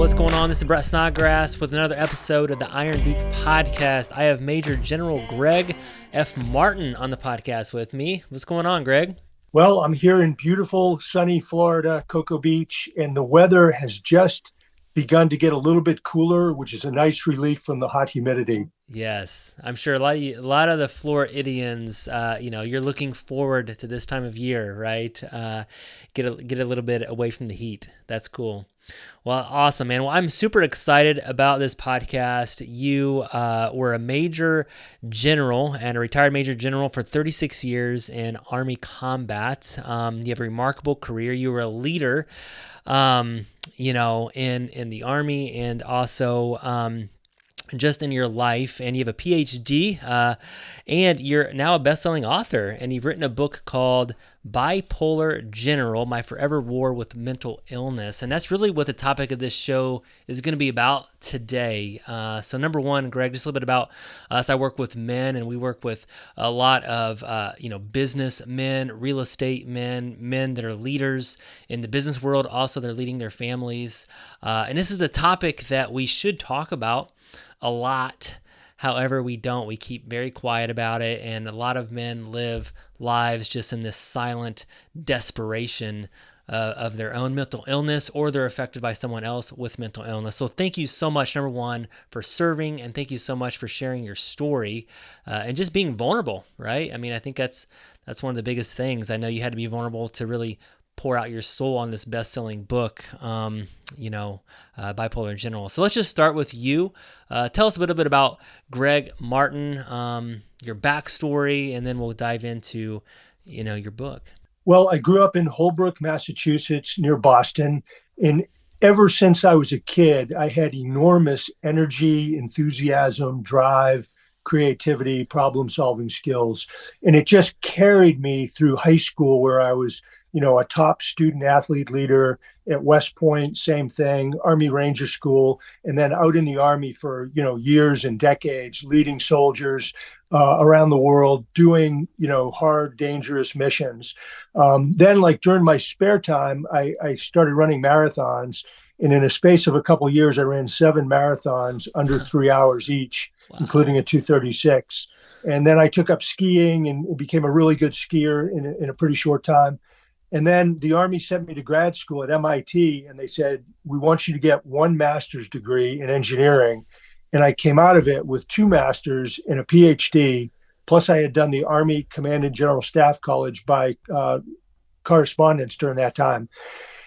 What's going on? This is Brett Snodgrass with another episode of the Iron Deep podcast. I have Major General Gregg F. Martin on the podcast with me. What's going on, Greg? Well, I'm here in beautiful, sunny Florida, Cocoa Beach, and the weather has just begun to get a little bit cooler, which is a nice relief from the hot humidity. Yes, I'm sure a lot of the Floridians, you're looking forward to this time of year, right? Get a little bit away from the heat. That's cool. Well, awesome, man. Well, I'm super excited about this podcast. You were a major general and a retired major general for 36 years in Army combat. You have a remarkable career. You were a leader, in the Army and also just in your life, and you have a PhD, and you're now a best-selling author, and you've written a book called Bipolar General, My Forever War with Mental Illness, and that's really what the topic of this show is going to be about today. So number one, Greg, just a little bit about us. I work with men, and we work with a lot of, business men, real estate men that are leaders in the business world. Also, they're leading their families, and this is a topic that we should talk about a lot. However, we don't. We keep very quiet about it, and a lot of men live lives just in this silent desperation of their own mental illness, or they're affected by someone else with mental illness. So thank you so much, number one, for serving, and thank you so much for sharing your story and just being vulnerable, right? I mean, I think that's one of the biggest things. I know you had to be vulnerable to really pour out your soul on this best-selling book, Bipolar General. So let's just start with you. Tell us a little bit about Gregg Martin, your backstory, and then we'll dive into, your book. Well, I grew up in Holbrook, Massachusetts, near Boston, and ever since I was a kid, I had enormous energy, enthusiasm, drive, creativity, problem-solving skills, and it just carried me through high school, where I was a top student athlete leader. At West Point, same thing, Army Ranger School, and then out in the Army for, years and decades, leading soldiers around the world, doing, hard, dangerous missions. Then, during my spare time, I started running marathons. And in a space of a couple of years, I ran 7 marathons under 3 hours each, wow, including a 2:36. And then I took up skiing and became a really good skier in a pretty short time. And then the Army sent me to grad school at MIT, and they said, we want you to get 1 master's degree in engineering. And I came out of it with 2 masters and a PhD, plus I had done the Army Command and General Staff College by correspondence during that time.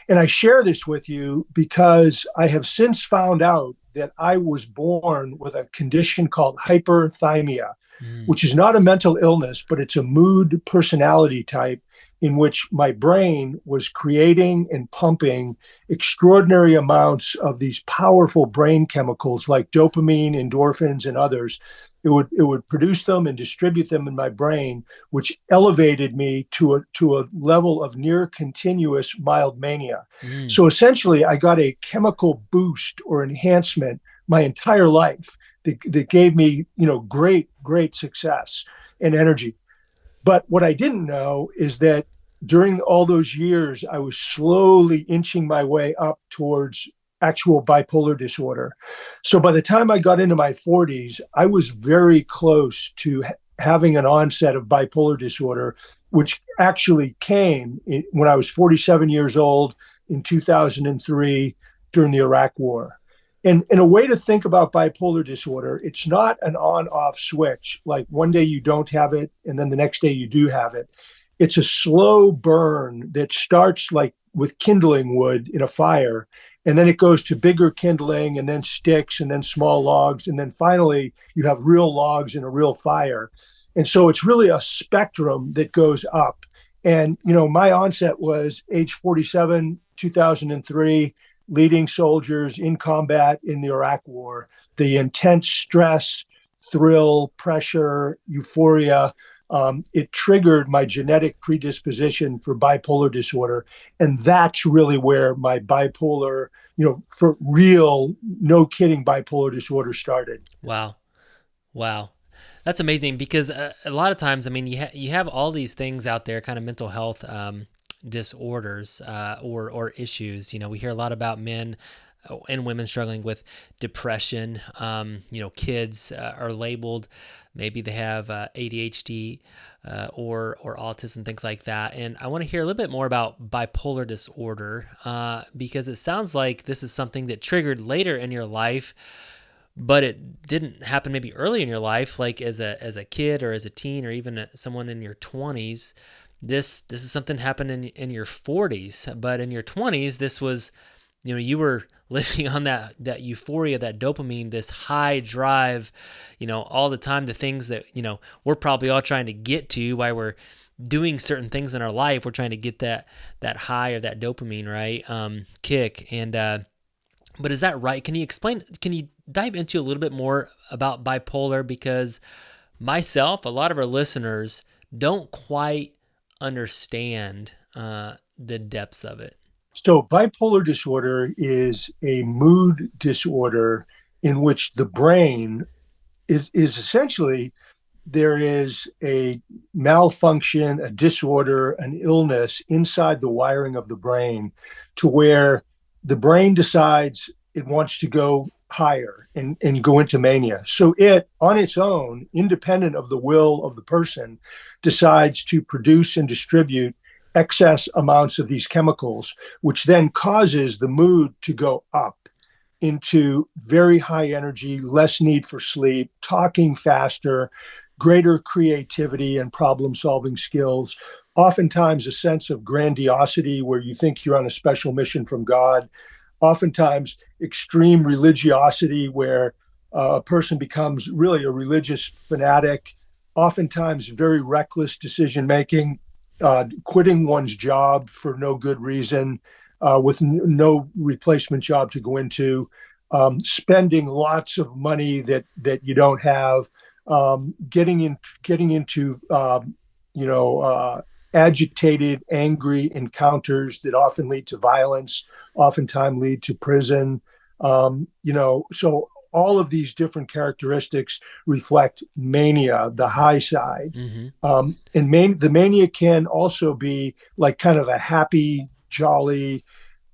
And I share this with you because I have since found out that I was born with a condition called hyperthymia, which is not a mental illness, but it's a mood personality type in which my brain was creating and pumping extraordinary amounts of these powerful brain chemicals like dopamine, endorphins, and others. It would produce them and distribute them in my brain, which elevated me to a level of near continuous mild mania. So essentially, I got a chemical boost or enhancement my entire life that gave me, great success and energy. But what I didn't know is that during all those years, I was slowly inching my way up towards actual bipolar disorder. So by the time I got into my 40s, I was very close to having an onset of bipolar disorder, which actually came when I was 47 years old in 2003 during the Iraq War. And in a way to think about bipolar disorder, it's not an on-off switch, like one day you don't have it and then the next day you do have it. It's a slow burn that starts like with kindling wood in a fire, and then it goes to bigger kindling and then sticks and then small logs. And then finally you have real logs in a real fire. And so it's really a spectrum that goes up. And, my onset was age 47, 2003, leading soldiers in combat in the Iraq War. The intense stress, thrill, pressure, euphoria, it triggered my genetic predisposition for bipolar disorder. And that's really where my bipolar, for real, no kidding, bipolar disorder started. Wow. That's amazing, because a lot of times, you have all these things out there, kind of mental health disorders or issues. We hear a lot about men and women struggling with depression. Kids are labeled, maybe they have ADHD or autism, things like that. And I want to hear a little bit more about bipolar disorder because it sounds like this is something that triggered later in your life, but it didn't happen maybe early in your life, like as a kid or as a teen or even someone in your 20s. This is something happened in your 40s, but in your 20s, this was, you were living on that euphoria, that dopamine, this high drive, all the time, the things that, we're probably all trying to get to while we're doing certain things in our life. We're trying to get that high or that dopamine, right? Kick. And, but is that right? Can you dive into a little bit more about bipolar? Because myself, a lot of our listeners don't quite understand the depths of it. So bipolar disorder is a mood disorder in which the brain is essentially, there is a malfunction, a disorder, an illness inside the wiring of the brain to where the brain decides it wants to go higher and go into mania. So it, on its own, independent of the will of the person, decides to produce and distribute excess amounts of these chemicals, which then causes the mood to go up into very high energy, less need for sleep, talking faster, greater creativity and problem-solving skills, oftentimes a sense of grandiosity where you think you're on a special mission from God, oftentimes extreme religiosity where a person becomes really a religious fanatic, oftentimes very reckless decision-making, quitting one's job for no good reason, with no replacement job to go into, spending lots of money that you don't have, getting into agitated, angry encounters that often lead to violence, oftentimes lead to prison. So all of these different characteristics reflect mania, the high side. Mm-hmm. The mania can also be like kind of a happy, jolly,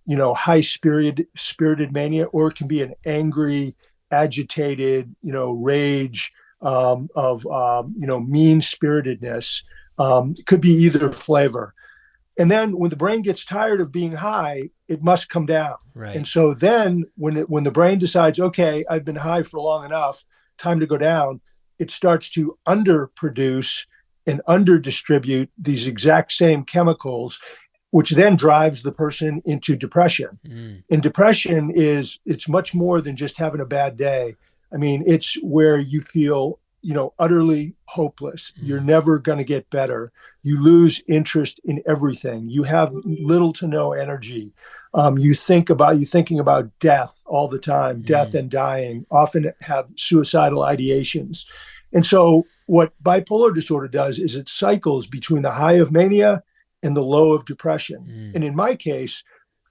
high-spirited mania, or it can be an angry, agitated, rage of mean-spiritedness. It could be either flavor. And then when the brain gets tired of being high, it must come down. Right. And so then when the brain decides, okay, I've been high for long enough, time to go down, it starts to underproduce and underdistribute these exact same chemicals, which then drives the person into depression. Mm. And depression it's much more than just having a bad day. I mean, it's where you feel, utterly hopeless. Mm. You're never going to get better. You lose interest in everything. You have little to no energy. You're thinking about death all the time, death and dying, often have suicidal ideations. And so what bipolar disorder does is it cycles between the high of mania and the low of depression. Mm. And in my case,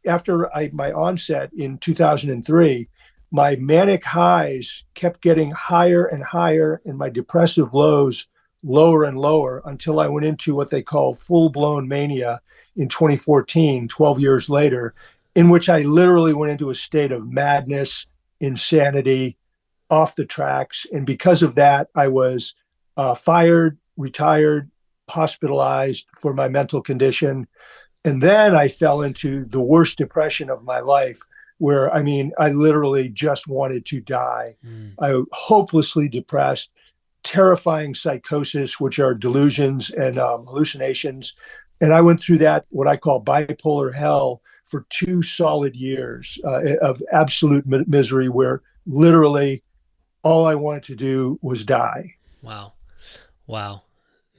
after my onset in 2003, my manic highs kept getting higher and higher, and my depressive lows lower and lower until I went into what they call full-blown mania in 2014, 12 years later, in which I literally went into a state of madness, insanity, off the tracks. And because of that, I was fired, retired, hospitalized for my mental condition. And then I fell into the worst depression of my life, where, I literally just wanted to die. Mm. I was hopelessly depressed, terrifying psychosis, which are delusions and hallucinations. And I went through that, what I call bipolar hell, for 2 solid years of absolute misery, where literally all I wanted to do was die. Wow.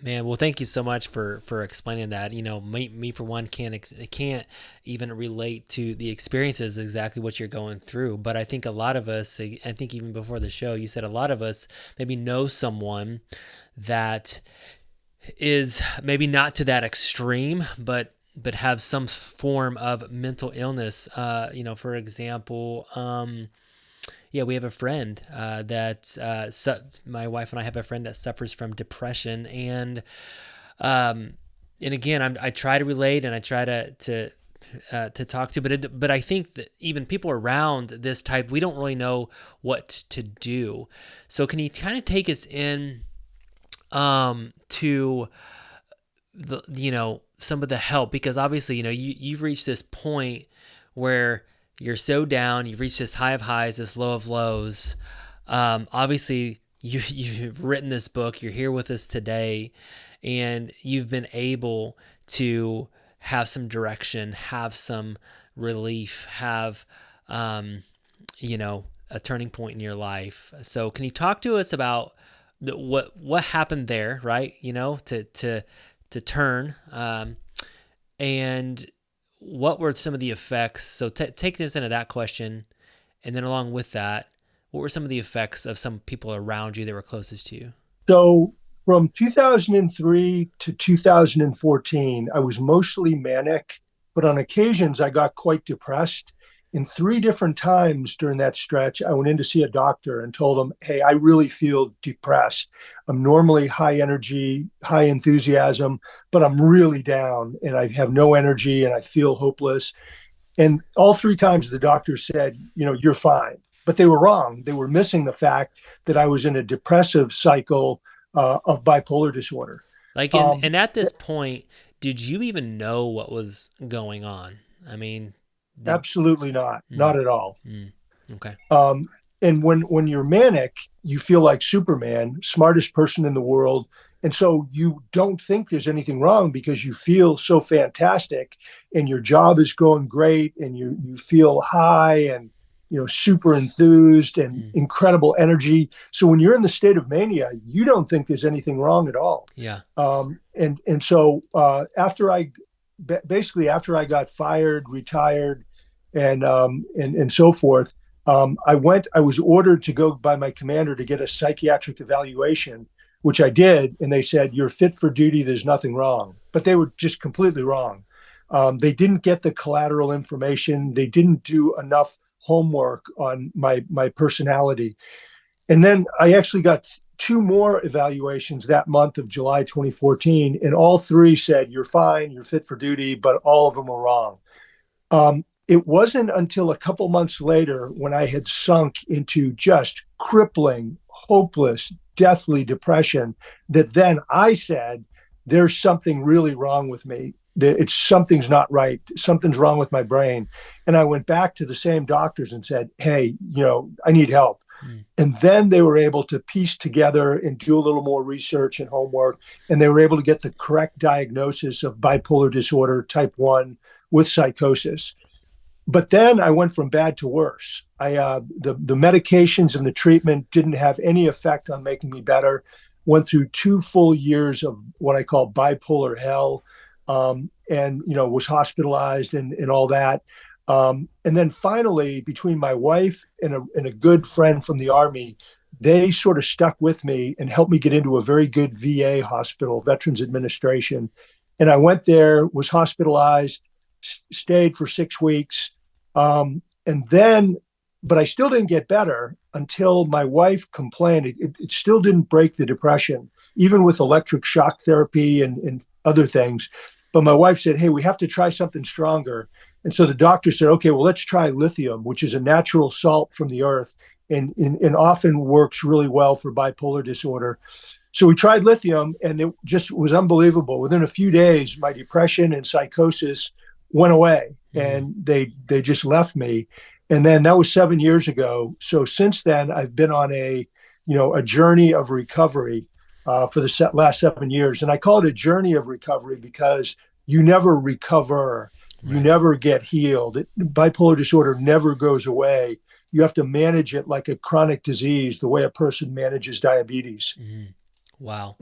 Man, well, thank you so much for explaining that. Me for one can't even relate to the experiences, exactly what you're going through. But I think a lot of us, I think even before the show, you said a lot of us maybe know someone that is maybe not to that extreme, but have some form of mental illness. For example, we have a friend my wife and I have a friend that suffers from depression, and again, I try to relate, and I try to to talk to, but I think that even people around this type, we don't really know what to do. So can you kind of take us in to some of the help, because obviously you've reached this point where you're so down, you've reached this high of highs, this low of lows. Obviously you've written this book, you're here with us today, and you've been able to have some direction, have some relief, have a turning point in your life. So can you talk to us about what happened there, right? To turn, and what were some of the effects? So take us into that question, and then along with that, what were some of the effects of some people around you that were closest to you? So from 2003 to 2014, I was mostly manic, but on occasions I got quite depressed. In three different times during that stretch, I went in to see a doctor and told him, hey, I really feel depressed. I'm normally high energy, high enthusiasm, but I'm really down and I have no energy and I feel hopeless. And all three times the doctor said, you're fine. But they were wrong. They were missing the fact that I was in a depressive cycle of bipolar disorder. And at this point, did you even know what was going on? I mean, absolutely not, not at all. Okay. And when you're manic, you feel like Superman, smartest person in the world. And so you don't think there's anything wrong because you feel so fantastic and your job is going great and you feel high and super enthused and incredible energy. So when you're in the state of mania, you don't think there's anything wrong at all. Yeah. And so after I got fired, retired, and so forth, I was ordered to go by my commander to get a psychiatric evaluation, which I did. And they said, you're fit for duty. There's nothing wrong. But they were just completely wrong. They didn't get the collateral information. They didn't do enough homework on my personality. And then I actually got two more evaluations that month of July 2014, and all three said, you're fine, you're fit for duty, but all of them were wrong. It wasn't until a couple months later when I had sunk into just crippling, hopeless, deathly depression that then I said, there's something really wrong with me. Something's not right. Something's wrong with my brain. And I went back to the same doctors and said, hey, I need help. And then they were able to piece together and do a little more research and homework. And they were able to get the correct diagnosis of bipolar disorder type 1 with psychosis. But then I went from bad to worse. The medications and the treatment didn't have any effect on making me better. Went through 2 full years of what I call bipolar hell. And was hospitalized and all that. And then finally, between my wife and a good friend from the Army, they sort of stuck with me and helped me get into a very good VA hospital, Veterans Administration. And I went there, was hospitalized, stayed for 6 weeks. But I still didn't get better until my wife complained. It still didn't break the depression, even with electric shock therapy and other things. But my wife said, hey, we have to try something stronger. And so the doctor said, okay, well, let's try lithium, which is a natural salt from the earth and often works really well for bipolar disorder. So we tried lithium and it just was unbelievable. Within a few days, my depression and psychosis went away and they just left me. And then that was 7 years ago. So since then, I've been on a journey of recovery for the last 7 years. And I call it a journey of recovery because you never recover. Right. You never get healed. Bipolar disorder never goes away. You have to manage it like a chronic disease, the way a person manages diabetes. Wow.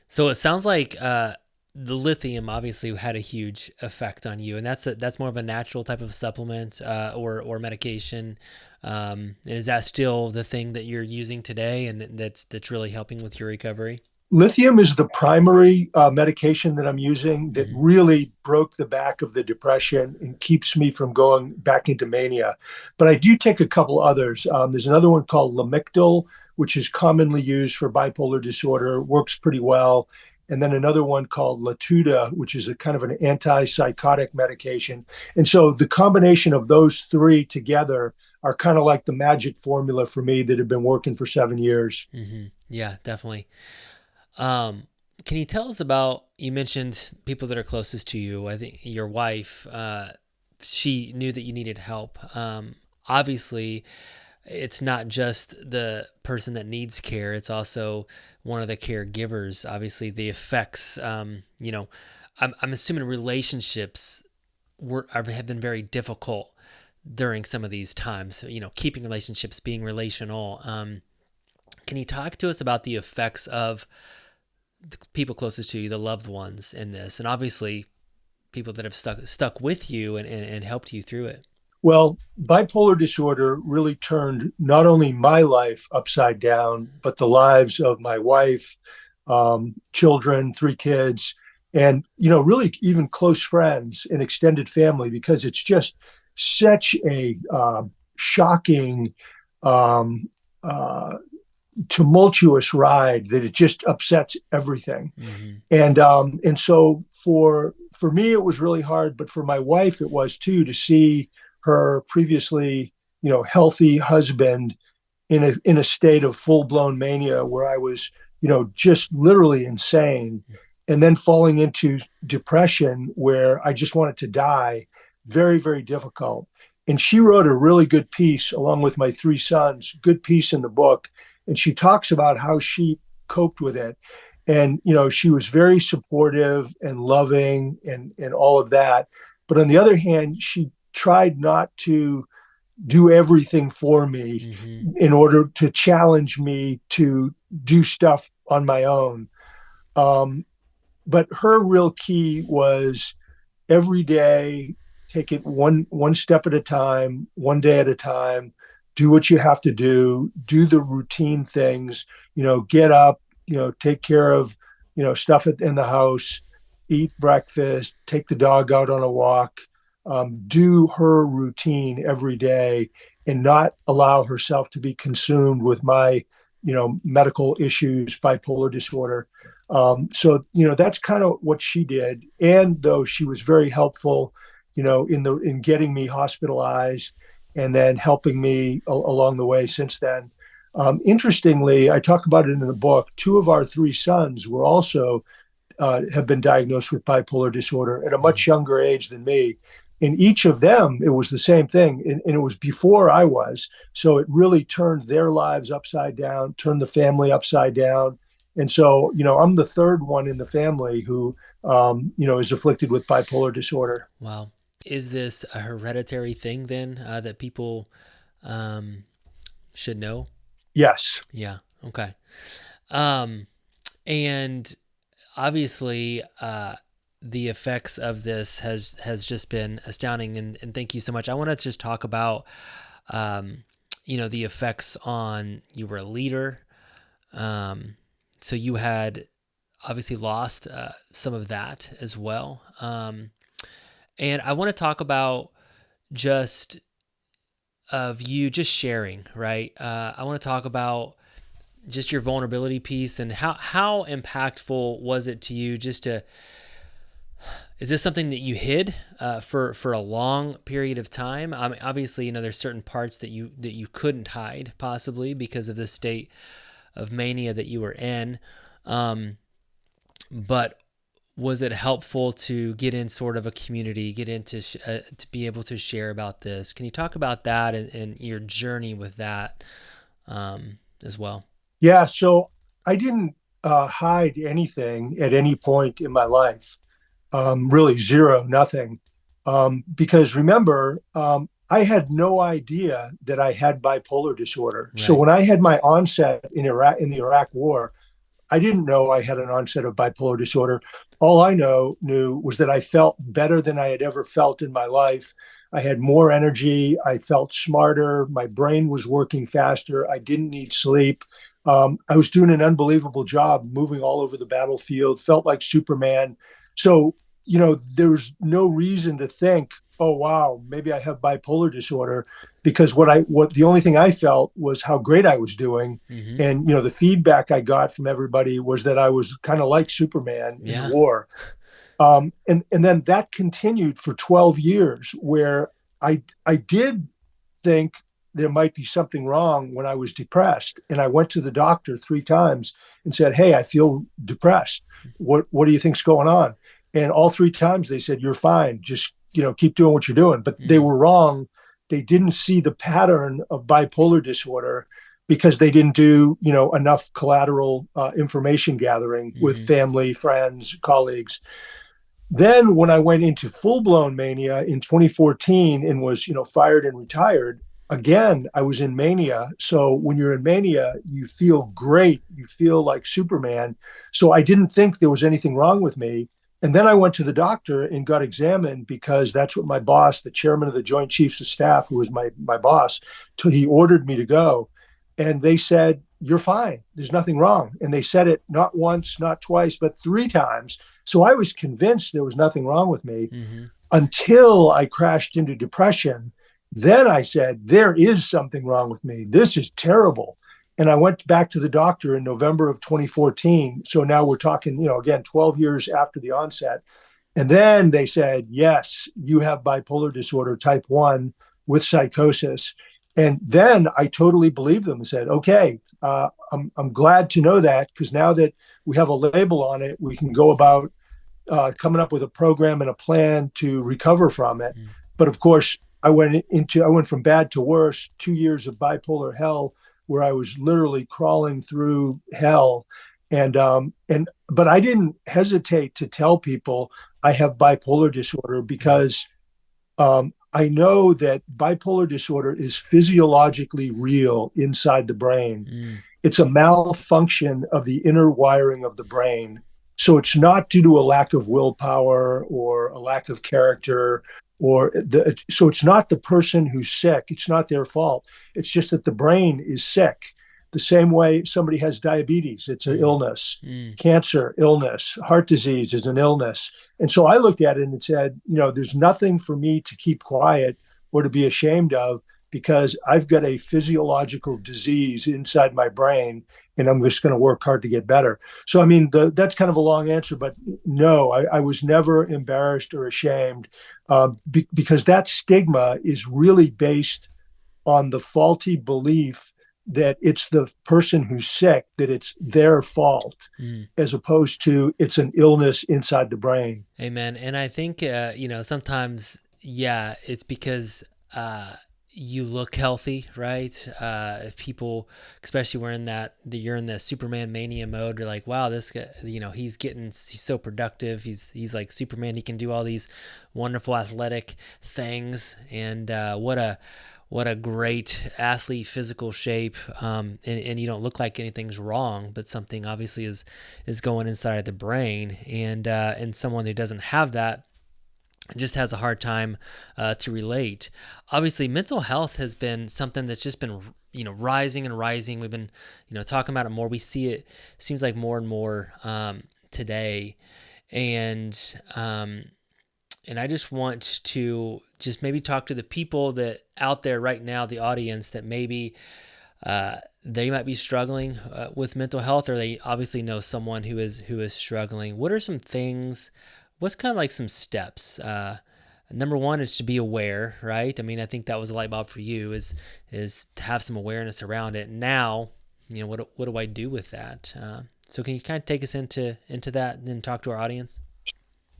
So it sounds like the lithium obviously had a huge effect on you, and that's more of a natural type of supplement or medication. And is that still the thing that you're using today, and that's really helping with your recovery? Lithium is the primary medication that I'm using that really broke the back of the depression and keeps me from going back into mania. But I do take a couple others. There's another one called Lamictal, which is commonly used for bipolar disorder, works pretty well. and then another one called Latuda, which is a kind of an antipsychotic medication. And so the combination of those three together are kind of like the magic formula for me that have been working for 7 years. Yeah, definitely. Um, can you tell us about, you mentioned people that are closest to you. I think your wife, she knew that you needed help. Obviously, it's not just the person that needs care, it's also one of the caregivers. Obviously, the effects, I'm assuming relationships have been very difficult during some of these times, keeping relationships, being relational. Can you talk to us about the effects of the people closest to you, the loved ones in this, and obviously people that have stuck with you and helped you through it? Well, bipolar disorder really turned not only my life upside down, but the lives of my wife, children, three kids, and really even close friends and extended family, because it's just such a shocking, um, uh, tumultuous ride that it just upsets everything. Mm-hmm. And so for me it was really hard, but for my wife it was too, to see her previously healthy husband in a state of full blown mania where I was just literally insane, and then falling into depression where I just wanted to die. Very, very difficult. And she wrote a really good piece along with my three sons, good piece in the book, and she talks about how she coped with it. And she was very supportive and loving and all of that, but on the other hand she tried not to do everything for me Mm-hmm. in order to challenge me to do stuff on my own. um, but her real key was every day, take it one step at a time, one day at a time. Do what you have to do the routine things. Get up, take care of stuff in the house, eat breakfast, take the dog out on a walk, do her routine every day, and not allow herself to be consumed with my medical issues, bipolar disorder. So that's kind of what she did. And though she was very helpful, in getting me hospitalized and then helping me along the way since then. Interestingly, I talk about it in the book. Two of our three sons were also have been diagnosed with bipolar disorder at a much younger age than me. In each of them, it was the same thing, and it was before I was. So it really turned their lives upside down, turned the family upside down. And so, I'm the third one in the family who, is afflicted with bipolar disorder. Wow. Is this a hereditary thing then, that people um, should know? Yes. Yeah. Okay. Um, and obviously, the effects of this has just been astounding, and thank you so much. I want to just talk about, the effects on, you were a leader, so you had obviously lost some of that as well, and I want to talk about just of you just sharing, right? I want to talk about just your vulnerability piece, and how impactful was it to you just to, is this something that you hid for a long period of time? I mean, obviously, there's certain parts that you couldn't hide, possibly because of the state of mania that you were in. But was it helpful to get in sort of a community, get into to be able to share about this? Can you talk about that and your journey with that as well? Yeah. So I didn't hide anything at any point in my life. Really zero, nothing. Because remember, I had no idea that I had bipolar disorder. So Right. when I had my onset in the Iraq War, I didn't know I had an onset of bipolar disorder. All I knew was that I felt better than I had ever felt in my life. I had more energy. I felt smarter. My brain was working faster. I didn't need sleep. I was doing an unbelievable job moving all over the battlefield, felt like Superman. So, there's no reason to think, oh wow, maybe I have bipolar disorder, because what the only thing I felt was how great I was doing. Mm-hmm. And the feedback I got from everybody was that I was kind of like Superman in the Yeah. war. And then that continued for 12 years, where I did think there might be something wrong when I was depressed. And I went to the doctor 3 times and said, "Hey, I feel depressed. What do you think's going on?" And all 3 times they said, "You're fine. Just, keep doing what you're doing." But they Mm-hmm. were wrong. They didn't see the pattern of bipolar disorder because they didn't do, enough collateral information gathering with Mm-hmm. family, friends, colleagues. Then when I went into full blown mania in 2014 and was, fired and retired, again, I was in mania. So when you're in mania, you feel great. You feel like Superman. So I didn't think there was anything wrong with me. And then I went to the doctor and got examined, because that's what my boss, the chairman of the Joint Chiefs of Staff, who was my boss, he ordered me to go. And they said, "You're fine. There's nothing wrong." And they said it not once, not twice, but 3 times. So I was convinced there was nothing wrong with me Mm-hmm. until I crashed into depression. Then I said, there is something wrong with me. This is terrible. And I went back to the doctor in November of 2014. So now we're talking, again, 12 years after the onset. And then they said, yes, you have bipolar disorder type 1 with psychosis. And then I totally believed them and said, okay, I'm glad to know that, because now that we have a label on it, we can go about coming up with a program and a plan to recover from it. Mm-hmm. But of course, I went from bad to worse, 2 years of bipolar hell, where I was literally crawling through hell. But I didn't hesitate to tell people I have bipolar disorder, because I know that bipolar disorder is physiologically real inside the brain. Mm-hmm. It's a malfunction of the inner wiring of the brain. So it's not due to a lack of willpower or a lack of character, so it's not the person who's sick. It's not their fault. It's just that the brain is sick. The same way somebody has diabetes, it's an illness. Mm-hmm. Cancer, illness. Heart disease is an illness. And so I looked at it and said, there's nothing for me to keep quiet or to be ashamed of, because I've got a physiological disease inside my brain, and I'm just going to work hard to get better. So, I mean, that's kind of a long answer, but no, I was never embarrassed or ashamed, because that stigma is really based on the faulty belief that it's the person who's sick, that it's their fault, as opposed to it's an illness inside the brain. Amen. And I think, sometimes, yeah, it's because you look healthy, right? If people, especially you're in the Superman mania mode, you're like, wow, this guy, he's so productive. He's like Superman. He can do all these wonderful athletic things. And what a great athlete, physical shape. And you don't look like anything's wrong, but something obviously is going inside the brain. And someone who doesn't have that just has a hard time to relate. Obviously, mental health has been something that's just been, rising and rising. We've been, talking about it more. We see it, seems like more and more today. And I just want to just maybe talk to the people that out there right now, the audience, that maybe they might be struggling with mental health, or they obviously know someone who is struggling. What are some things? What's kind of like some steps? Number one is to be aware, right? I mean, I think that was a light bulb for you, is to have some awareness around it. Now, what do I do with that? So can you kind of take us into that and then talk to our audience?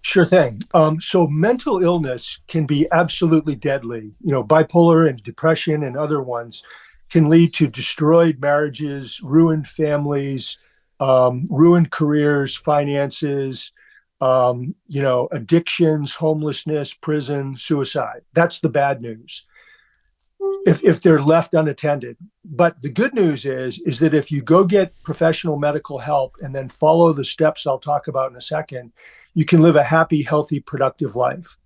Sure thing. So mental illness can be absolutely deadly. Bipolar and depression and other ones can lead to destroyed marriages, ruined families, ruined careers, finances, addictions, homelessness, prison, suicide. That's the bad news, if they're left unattended. But the good news is that if you go get professional medical help and then follow the steps I'll talk about in a second, you can live a happy, healthy, productive life.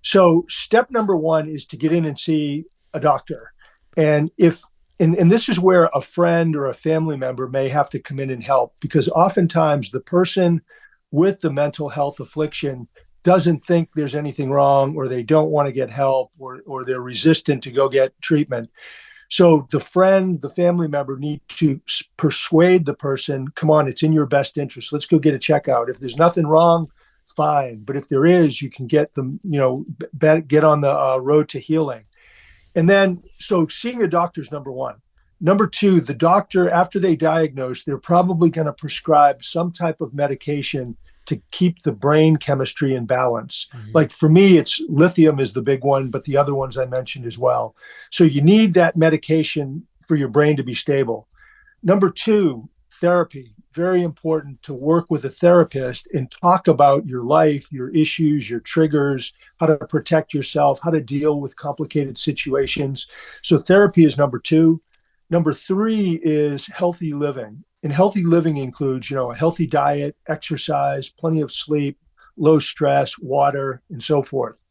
So step number one is to get in and see a doctor. And this is where a friend or a family member may have to come in and help, because oftentimes the person with the mental health affliction doesn't think there's anything wrong, or they don't want to get help, or they're resistant to go get treatment. So the friend, the family member need to persuade the person, come on, it's in your best interest. Let's go get a checkout. If there's nothing wrong, fine. But if there is, you can get them, get on the road to healing. And then, so seeing a doctor is number one. Number two, the doctor, after they diagnose, they're probably going to prescribe some type of medication to keep the brain chemistry in balance. Mm-hmm. Like for me, it's lithium is the big one, but the other ones I mentioned as well. So you need that medication for your brain to be stable. Number two, therapy. Very important to work with a therapist and talk about your life, your issues, your triggers, how to protect yourself, how to deal with complicated situations. So therapy is number two. Number three is healthy living. And healthy living includes, a healthy diet, exercise, plenty of sleep, low stress, water, and so forth.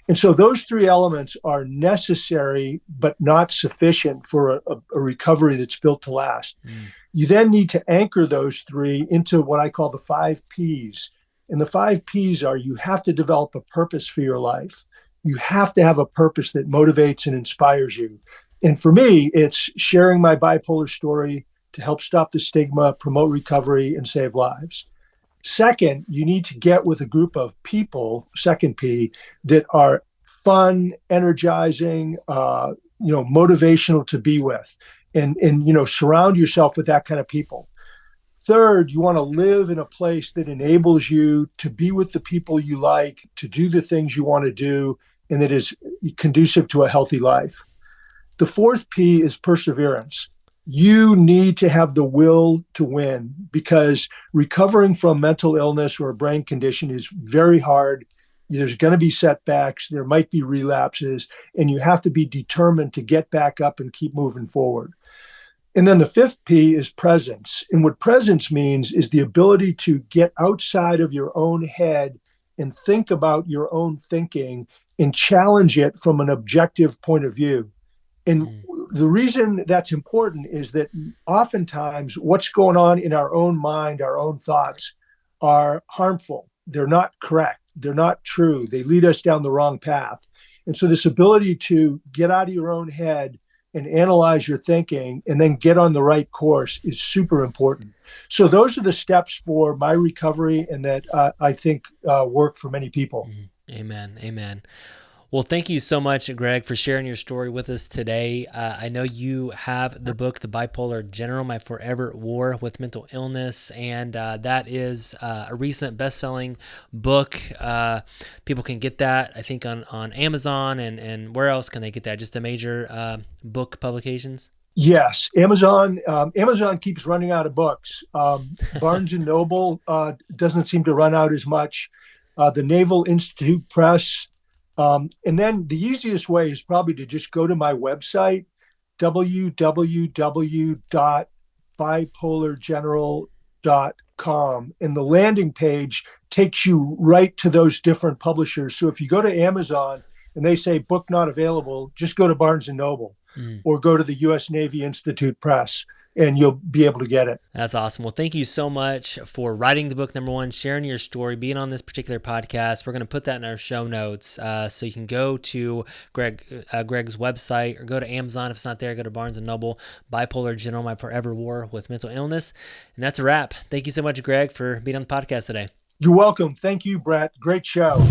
And so those three elements are necessary, but not sufficient for a recovery that's built to last. Mm. You then need to anchor those three into what I call the 5 Ps. And the 5 Ps are, you have to develop a purpose for your life. You have to have a purpose that motivates and inspires you. And for me, it's sharing my bipolar story to help stop the stigma, promote recovery, and save lives. Second, you need to get with a group of people, second P, that are fun, energizing, motivational to be with, and surround yourself with that kind of people. Third, you want to live in a place that enables you to be with the people you like, to do the things you want to do, and that is conducive to a healthy life. The fourth P is perseverance. You need to have the will to win, because recovering from mental illness or a brain condition is very hard. There's going to be setbacks. There might be relapses, and you have to be determined to get back up and keep moving forward. And then the fifth P is presence. And what presence means is the ability to get outside of your own head and think about your own thinking and challenge it from an objective point of view. And the reason that's important is that oftentimes what's going on in our own mind, our own thoughts, are harmful. They're not correct. They're not true. They lead us down the wrong path. And so this ability to get out of your own head and analyze your thinking and then get on the right course is super important. So those are the steps for my recovery, and that I think work for many people. Amen. Amen. Well, thank you so much, Gregg, for sharing your story with us today. I know you have the book, The Bipolar General, My Forever War with Mental Illness, and that is a recent best-selling book. People can get that, I think, on Amazon, and where else can they get that? Just the major book publications? Yes, Amazon. Amazon keeps running out of books. Barnes & Noble doesn't seem to run out as much. The Naval Institute Press. And then the easiest way is probably to just go to my website, www.bipolargeneral.com. And the landing page takes you right to those different publishers. So if you go to Amazon and they say book not available, just go to Barnes & Noble or go to the U.S. Navy Institute Press, and you'll be able to get it. That's awesome. Well, thank you so much for writing the book, number one, sharing your story, being on this particular podcast. We're going to put that in our show notes, so you can go to Gregg's website, or go to Amazon. If it's not there, go to Barnes & Noble, Bipolar General, My Forever War with Mental Illness. And that's a wrap. Thank you so much, Gregg, for being on the podcast today. You're welcome. Thank you, Brett. Great show.